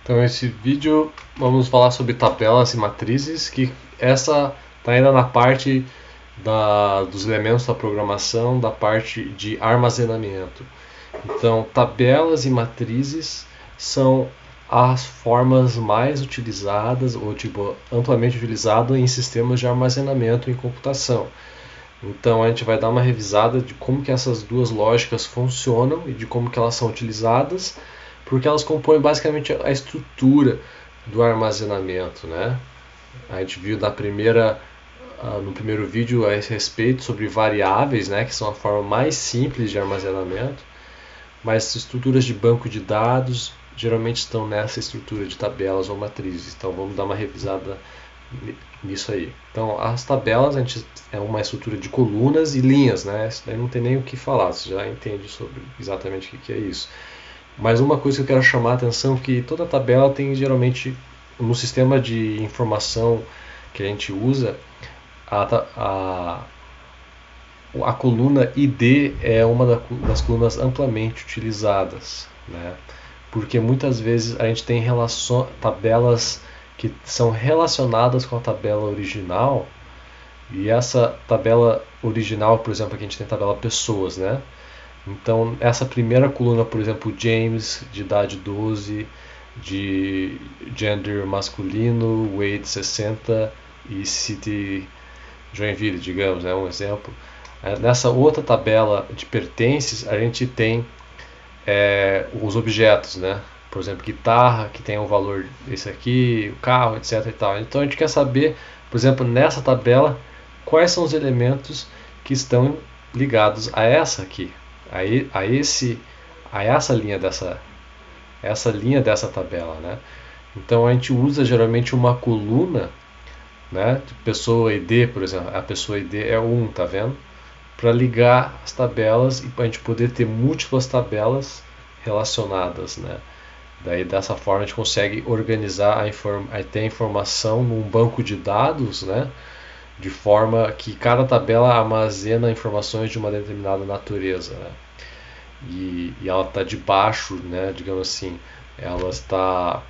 Então, esse vídeo vamos falar sobre tabelas e matrizes, que essa está ainda na parte dos elementos da programação, da parte de armazenamento. Então, tabelas e matrizes são as formas mais utilizadas, ou tipo, amplamente utilizadas em sistemas de armazenamento em computação. Então a gente vai dar uma revisada de como que essas duas lógicas funcionam e de como que elas são utilizadas, porque elas compõem basicamente a estrutura do armazenamento, né? A gente viu no primeiro vídeo a esse respeito sobre variáveis, né, que são a forma mais simples de armazenamento, mas estruturas de banco de dados geralmente estão nessa estrutura de tabelas ou matrizes. Então vamos dar uma revisada nisso aí. Então as tabelas é uma estrutura de colunas e linhas, né? Isso daí não tem nem o que falar, você já entende sobre exatamente o que é isso. Mas uma coisa que eu quero chamar a atenção é que toda tabela tem geralmente no sistema de informação que a gente usa a coluna ID é uma das colunas amplamente utilizadas, né? Porque muitas vezes a gente tem tabelas que são relacionadas com a tabela original, e essa tabela original, por exemplo, aqui a gente tem a tabela pessoas, né? Então essa primeira coluna, por exemplo, James, de idade 12, de gender masculino, weight 60 e city Joinville, digamos, né, um exemplo. Nessa outra tabela de pertences, a gente tem os objetos, né? Por exemplo, guitarra, que tem um valor esse aqui, o carro, etc. E tal. Então a gente quer saber, por exemplo, nessa tabela, quais são os elementos que estão ligados a essa aqui, a essa linha dessa tabela, né? Então a gente usa geralmente uma coluna, né? Pessoa ID, por exemplo, a pessoa ID é 1, tá vendo? Para ligar as tabelas e para a gente poder ter múltiplas tabelas relacionadas, né? Daí dessa forma a gente consegue organizar ter a informação num banco de dados, né? De forma que cada tabela armazena informações de uma determinada natureza, né? E ela está debaixo, né? Digamos assim, ela está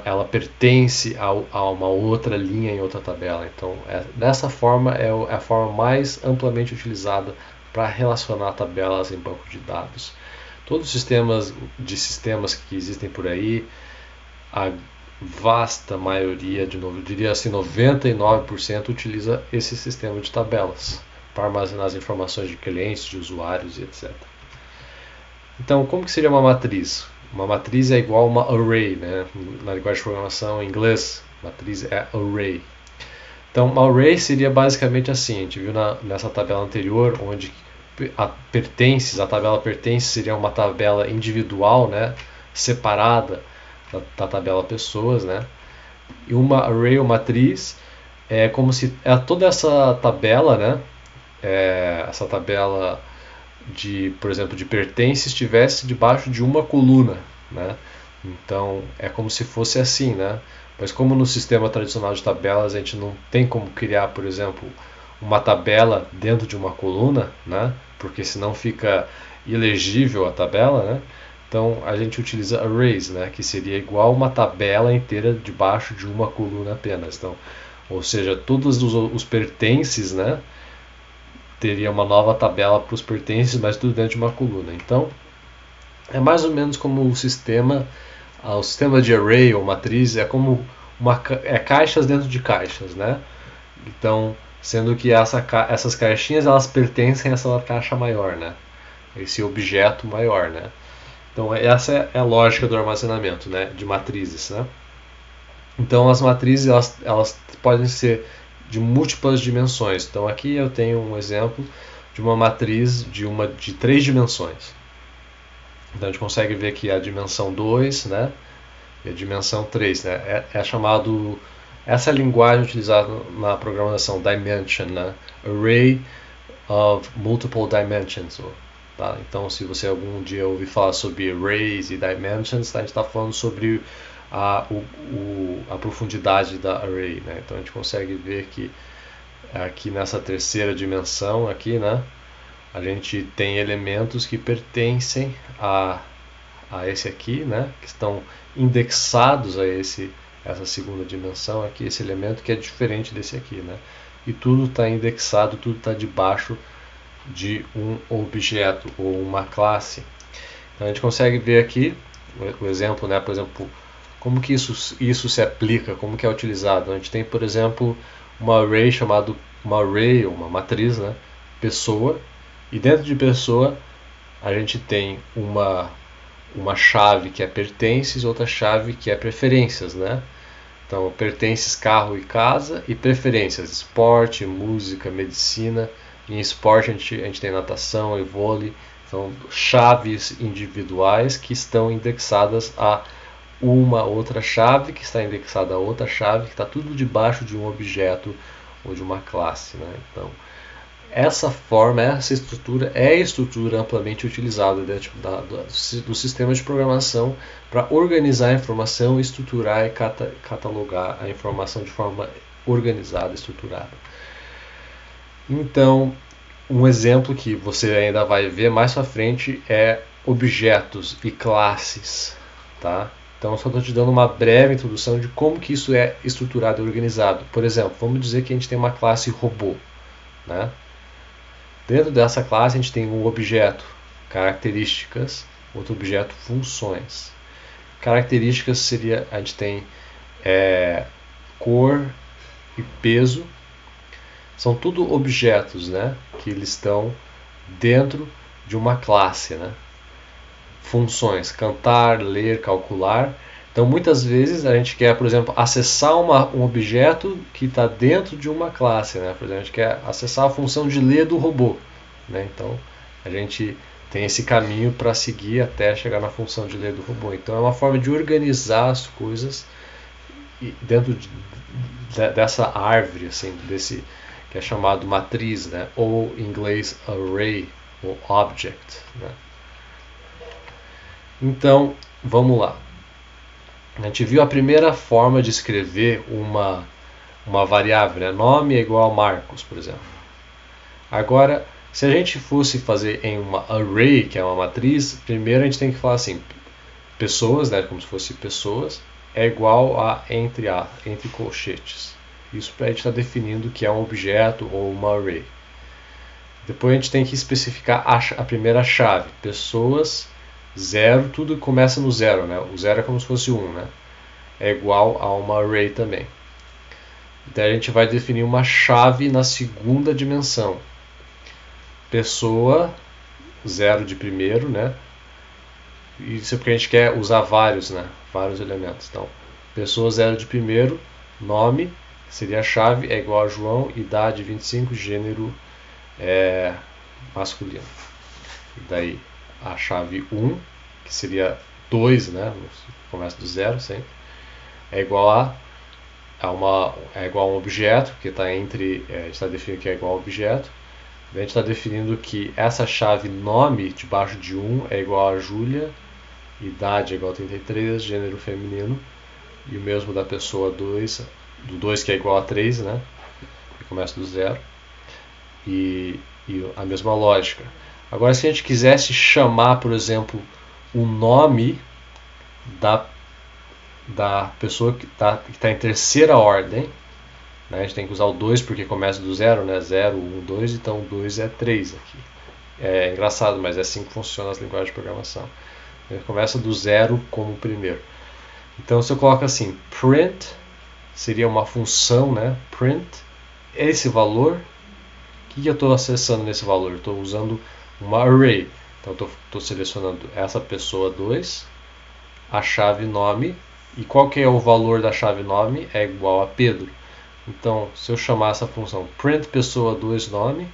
ela pertence a uma outra linha em outra tabela. Então, dessa forma é a forma mais amplamente utilizada para relacionar tabelas em banco de dados. Todos os sistemas que existem por aí, a vasta maioria, de novo, eu diria assim, 99% utiliza esse sistema de tabelas para armazenar as informações de clientes, de usuários e etc. Então, como que seria uma matriz? Uma matriz é igual a uma array, né? Na linguagem de programação em inglês, matriz é array. Então, uma array seria basicamente assim, a gente viu nessa tabela anterior, onde a tabela pertences seria uma tabela individual, né? Separada da tabela pessoas, né? E uma array ou matriz é como se toda essa tabela, né? Essa tabela por exemplo, de pertences estivesse debaixo de uma coluna, né? Então é como se fosse assim, né? Mas como no sistema tradicional de tabelas a gente não tem como criar, por exemplo, uma tabela dentro de uma coluna, né? Porque senão fica ilegível a tabela, né? Então a gente utiliza arrays, né? Que seria igual uma tabela inteira debaixo de uma coluna apenas. Então, ou seja, todos os pertences, né? Teria uma nova tabela para os pertences, mas tudo dentro de uma coluna. Então, é mais ou menos como o sistema de array ou matriz é como caixas dentro de caixas, né? Então, sendo que essas caixinhas elas pertencem a essa caixa maior, né? Esse objeto maior, né? Então, essa é a lógica do armazenamento, né? De matrizes, né? Então, as matrizes elas podem ser de múltiplas dimensões. Então aqui eu tenho um exemplo de uma matriz de 3 dimensões. Então a gente consegue ver aqui a dimensão 2, né? E a dimensão 3, né? Essa é a linguagem utilizada na programação Dimension, né? Array of Multiple Dimensions. Tá? Então se você algum dia ouvir falar sobre arrays e dimensions, a gente está falando sobre a profundidade da array, né? Então a gente consegue ver que aqui nessa terceira dimensão aqui, né, a gente tem elementos que pertencem a esse aqui, né, que estão indexados a essa segunda dimensão aqui, esse elemento que é diferente desse aqui, né? E tudo está indexado, tudo está debaixo de um objeto ou uma classe. Então a gente consegue ver aqui o exemplo, né? Por exemplo, como que isso se aplica, como que é utilizado. A gente tem, por exemplo, uma array chamado uma matriz, né? Pessoa, e dentro de pessoa a gente tem uma chave que é pertences, outra chave que é preferências, né? Então, pertences, carro e casa, e preferências, esporte, música, medicina. Em esporte a gente tem natação e vôlei. São chaves individuais que estão indexadas a uma outra chave, que está indexada a outra chave, que está tudo debaixo de um objeto ou de uma classe, né? Então, essa forma, essa estrutura é a estrutura amplamente utilizada dentro do sistema de programação para organizar a informação, estruturar e catalogar a informação de forma organizada, estruturada. Então, um exemplo que você ainda vai ver mais para frente é objetos e classes, tá? Então, eu só estou te dando uma breve introdução de como que isso é estruturado e organizado. Por exemplo, vamos dizer que a gente tem uma classe robô, né? Dentro dessa classe a gente tem um objeto, características, outro objeto, funções. Características seria, a gente tem cor e peso, são tudo objetos, né, que eles estão dentro de uma classe, né. Funções, cantar, ler, calcular. Então muitas vezes a gente quer, por exemplo, acessar um objeto que está dentro de uma classe, né? Por exemplo, a gente quer acessar a função de ler do robô, né? Então a gente tem esse caminho para seguir até chegar na função de ler do robô. Então é uma forma de organizar as coisas dentro dessa árvore, assim, desse que é chamado matriz, né? Ou em inglês array ou object, né? Então vamos lá. A gente viu a primeira forma de escrever uma variável, né? Nome é igual a Marcos, por exemplo. Agora, se a gente fosse fazer em uma array, que é uma matriz, primeiro a gente tem que falar assim, pessoas, né? Como se fosse pessoas, é igual a entre colchetes. Isso para a gente estar definindo que é um objeto ou uma array. Depois a gente tem que especificar a primeira chave, pessoas, 0, tudo começa no 0, né? O 0 é como se fosse 1, né? É igual a uma array também. Daí a gente vai definir uma chave na segunda dimensão. Pessoa, 0 de primeiro, né? Isso é porque a gente quer usar vários, né? Vários elementos. Então, pessoa 0 de primeiro, nome, seria a chave, é igual a João, idade 25, gênero masculino. E daí a chave 1, que seria 2, né? Começa do 0 sempre, é igual a um objeto, que está entre, a gente está definindo que é igual a objeto. Daí a gente está definindo que essa chave nome debaixo de 1 é igual a Júlia, idade é igual a 33, gênero feminino, e o mesmo da pessoa 2, do 2 que é igual a 3, né? Que começa do 0, e a mesma lógica. Agora, se a gente quisesse chamar, por exemplo, o nome da pessoa que está em terceira ordem, né? A gente tem que usar o 2 porque começa do 0, né? 0, 1, 2, então o 2 é 3 aqui. É engraçado, mas é assim que funciona as linguagens de programação. Ele começa do 0 como primeiro. Então, se eu coloco assim, print, seria uma função, né? Print, esse valor, o que eu estou acessando nesse valor? Eu estou usando uma array. Então, estou selecionando essa pessoa 2, a chave nome, e qual que é o valor da chave nome? É igual a Pedro. Então, se eu chamar essa função print pessoa 2 nome,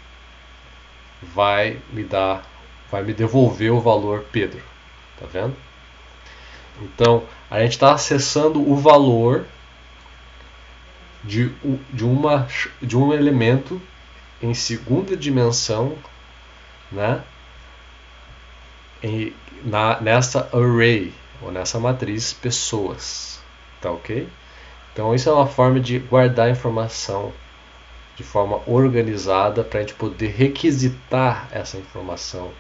vai me devolver o valor Pedro. Tá vendo? Então, a gente está acessando o valor de um elemento em segunda dimensão, né? Nessa array, ou nessa matriz pessoas. Tá ok? Então, isso é uma forma de guardar informação de forma organizada para a gente poder requisitar essa informação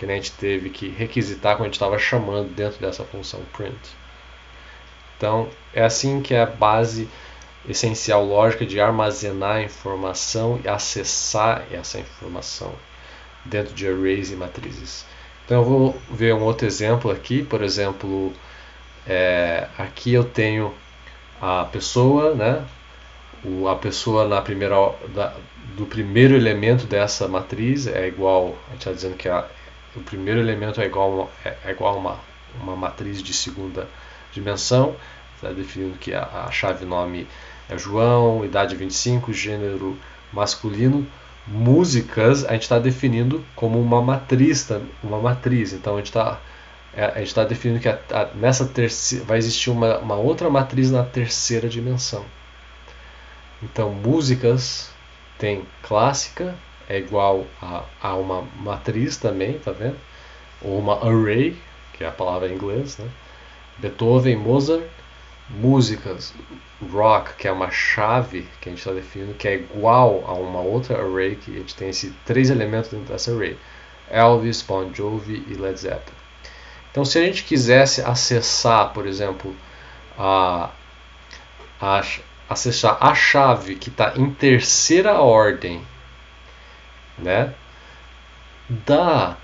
que a gente teve que requisitar quando a gente estava chamando dentro dessa função print. Então, é assim que é a base essencial lógica de armazenar a informação e acessar essa informação dentro de arrays e matrizes. Então eu vou ver um outro exemplo aqui, por exemplo, aqui eu tenho a pessoa, né? A pessoa do primeiro elemento dessa matriz é igual, a gente está dizendo que o primeiro elemento é igual a uma matriz de segunda dimensão, está definindo que a chave nome é João, idade 25, gênero masculino. Músicas a gente está definindo como uma matriz, então a gente está definindo que nessa terceira vai existir uma outra matriz na terceira dimensão. Então músicas tem clássica, é igual a uma matriz também, tá vendo? Ou uma array, que é a palavra em inglês, né? Beethoven, Mozart. Músicas, rock, que é uma chave que a gente está definindo, que é igual a uma outra array, que a gente tem esses 3 elementos dentro dessa array: Elvis, Bon Jovi e Led Zeppelin. Então, se a gente quisesse acessar, por exemplo, acessar a chave que está em terceira ordem, né, da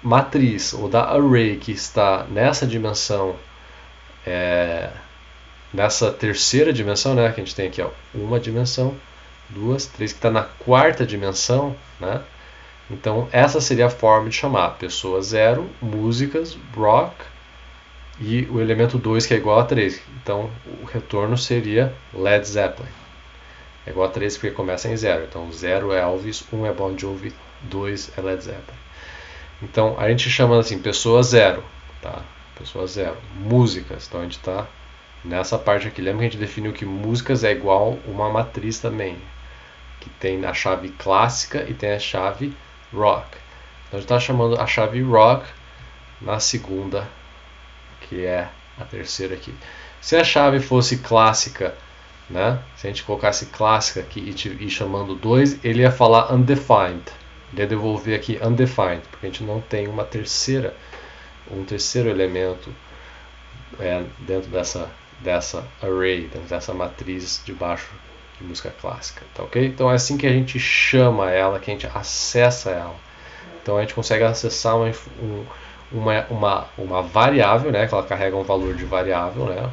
matriz ou da array que está nessa dimensão, nessa terceira dimensão, né, que a gente tem aqui, ó, uma dimensão, 2, 3, que está na quarta dimensão, né? Então essa seria a forma de chamar: pessoa 0, músicas, rock, e o elemento 2 que é igual a 3. Então o retorno seria Led Zeppelin. É igual a 3 porque começa em 0. Então 0 é Elvis, 1 é Bon Jovi, 2 é Led Zeppelin. Então a gente chama assim: pessoa 0, tá? Pessoa 0, músicas. Então a gente está nessa parte aqui. Lembra que a gente definiu que músicas é igual uma matriz também, que tem a chave clássica e tem a chave rock. Então a gente está chamando a chave rock na segunda, que é a terceira aqui. Se a chave fosse clássica, né? Se a gente colocasse clássica aqui e ir chamando 2, ele ia falar undefined. Ele ia devolver aqui undefined, porque a gente não tem um terceiro elemento dentro dessa array, dentro dessa matriz de baixo de música clássica, tá ok? Então é assim que a gente chama ela, que a gente acessa ela. Então a gente consegue acessar uma variável, né, que ela carrega um valor de variável, né,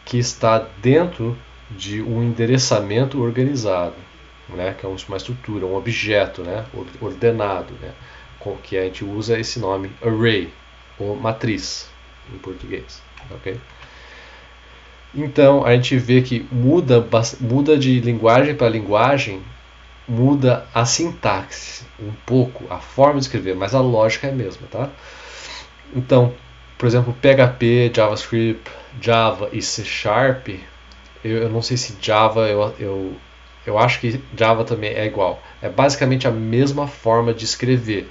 que está dentro de um endereçamento organizado, né, que é uma estrutura, um objeto, né, ordenado, né, que a gente usa esse nome array, ou matriz, em português, ok? Então a gente vê que muda de linguagem para linguagem, muda a sintaxe um pouco, a forma de escrever, mas a lógica é a mesma, tá? Então, por exemplo, PHP, JavaScript, Java e C Sharp, eu não sei se Java, eu acho que Java também é igual. É basicamente a mesma forma de escrever,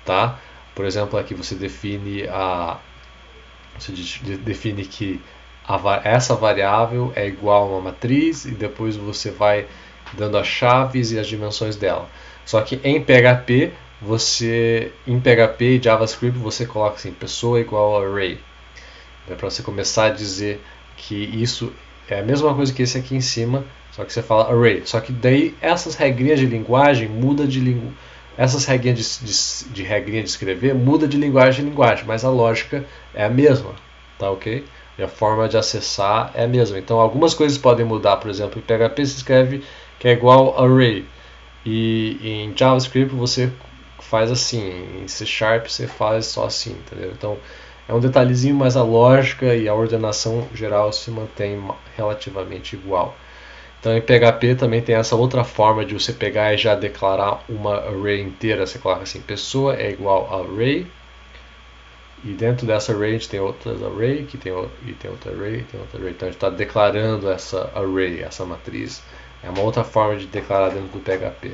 tá? Por exemplo, aqui você define que essa variável é igual a uma matriz e depois você vai dando as chaves e as dimensões dela. Só que em PHP e JavaScript você coloca assim: pessoa igual a array. É para você começar a dizer que isso é a mesma coisa que esse aqui em cima, só que você fala array. Só que daí essas regrinhas de linguagem muda de linguagem. Essas regrinhas de regrinha de escrever muda de linguagem em linguagem, mas a lógica é a mesma, tá ok? E a forma de acessar é a mesma. Então algumas coisas podem mudar. Por exemplo, em PHP se escreve que é igual array, e em JavaScript você faz assim, em C Sharp você faz só assim, entendeu? Então é um detalhezinho, mas a lógica e a ordenação geral se mantém relativamente igual. Então em PHP também tem essa outra forma de você pegar e já declarar uma array inteira. Você coloca assim: pessoa é igual a array, e dentro dessa array a gente tem outras array, e tem outra array, tem outra array. Então a gente está declarando essa array, essa matriz. É uma outra forma de declarar dentro do PHP.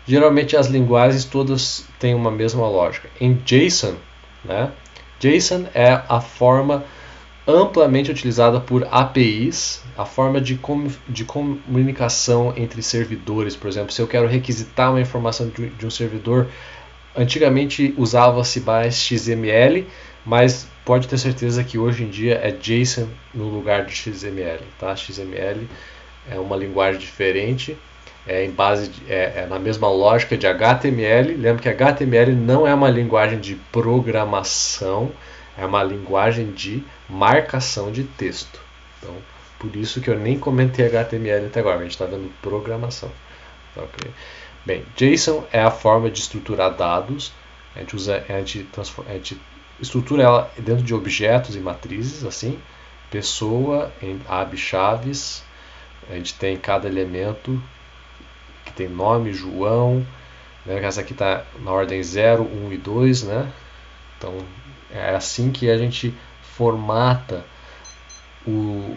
Geralmente as linguagens todas têm uma mesma lógica. Em JSON, né? JSON é a forma amplamente utilizada por APIs, a forma de comunicação entre servidores. Por exemplo, se eu quero requisitar uma informação de um servidor, antigamente usava-se mais XML, mas pode ter certeza que hoje em dia é JSON no lugar de XML. Tá? XML é uma linguagem diferente, é na mesma lógica de HTML. Lembra que HTML não é uma linguagem de programação, é uma linguagem de marcação de texto. Então, por isso que eu nem comentei HTML até agora, a gente está vendo programação. Okay. Bem, JSON é a forma de estruturar dados. A gente estrutura ela dentro de objetos e matrizes, assim, pessoa em chaves. A gente tem cada elemento que tem nome, João, né? Essa aqui está na ordem 0, 1 e 2, né? Então é assim que a gente formata o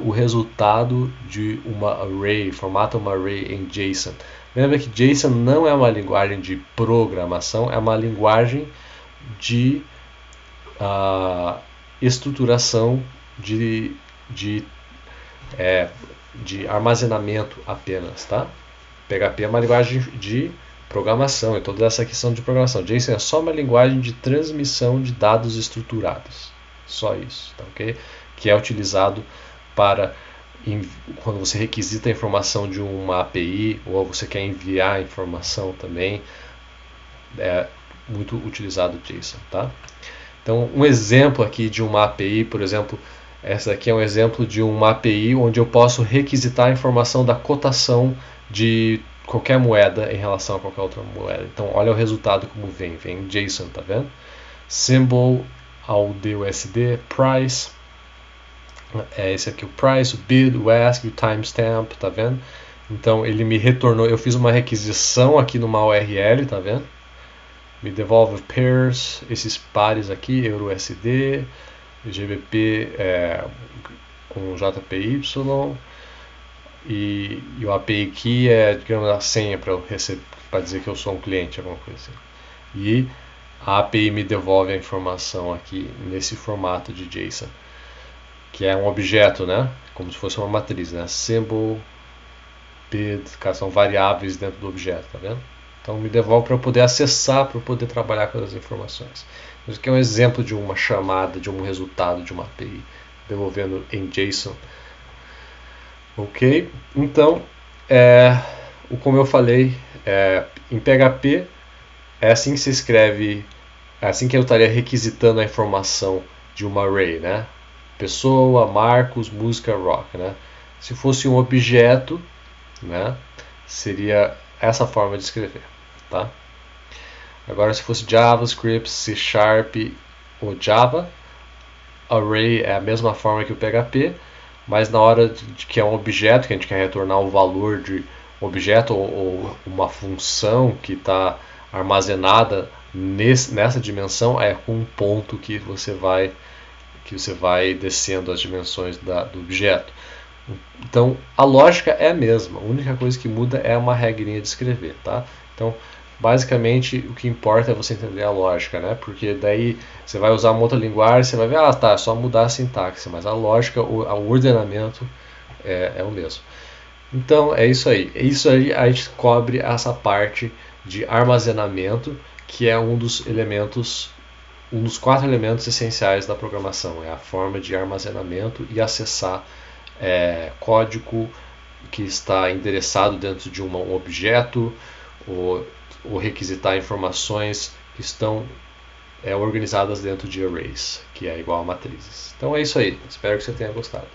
resultado de uma array, formata uma array em JSON. Lembra que JSON não é uma linguagem de programação, é uma linguagem de estruturação de armazenamento apenas, tá? PHP é uma linguagem de programação, e toda essa questão de programação. JSON é só uma linguagem de transmissão de dados estruturados, só isso, tá, ok? Que é utilizado para quando você requisita a informação de uma API ou você quer enviar a informação também, é muito utilizado JSON, tá? Então, um exemplo aqui de uma API, por exemplo, essa aqui é um exemplo de uma API onde eu posso requisitar a informação da cotação de qualquer moeda em relação a qualquer outra moeda. Então, olha o resultado como vem em JSON, tá vendo? Symbol ao DUSD, price, esse aqui o price, o bid, o ask, o timestamp, tá vendo? Então, ele me retornou, eu fiz uma requisição aqui numa URL, tá vendo? Me devolve pairs, esses pares aqui, EURUSD, GBP com JPY, e o API key é, digamos, a senha para dizer que eu sou um cliente, alguma coisa assim. E a API me devolve a informação aqui nesse formato de JSON, que é um objeto, né? Como se fosse uma matriz, né? Symbol, bid, são variáveis dentro do objeto, tá vendo? Então me devolve para eu poder acessar, para eu poder trabalhar com as informações. Isso aqui é um exemplo de uma chamada, de um resultado de uma API, devolvendo em JSON. Ok? Então, como eu falei, em PHP, é assim que se escreve, é assim que eu estaria requisitando a informação de uma array, né? Pessoa, Marcos, música, rock, né? Se fosse um objeto, né, seria essa forma de escrever, tá? Agora, se fosse JavaScript, C# ou Java, array é a mesma forma que o PHP, mas na hora de que é um objeto, que a gente quer retornar o valor de objeto ou uma função que está armazenada nessa dimensão, é com um ponto que você vai descendo as dimensões do objeto. Então, a lógica é a mesma, a única coisa que muda é uma regrinha de escrever, tá? Então, basicamente, o que importa é você entender a lógica, né? Porque daí você vai usar uma outra linguagem, você vai ver, tá, é só mudar a sintaxe, mas a lógica, o ordenamento é o mesmo. Então, é isso aí. Isso aí a gente cobre essa parte de armazenamento, que é um dos 4 elementos essenciais da programação. É a forma de armazenamento e acessar código que está endereçado dentro de um objeto, ou requisitar informações que estão organizadas dentro de arrays, que é igual a matrizes. Então é isso aí. Espero que você tenha gostado.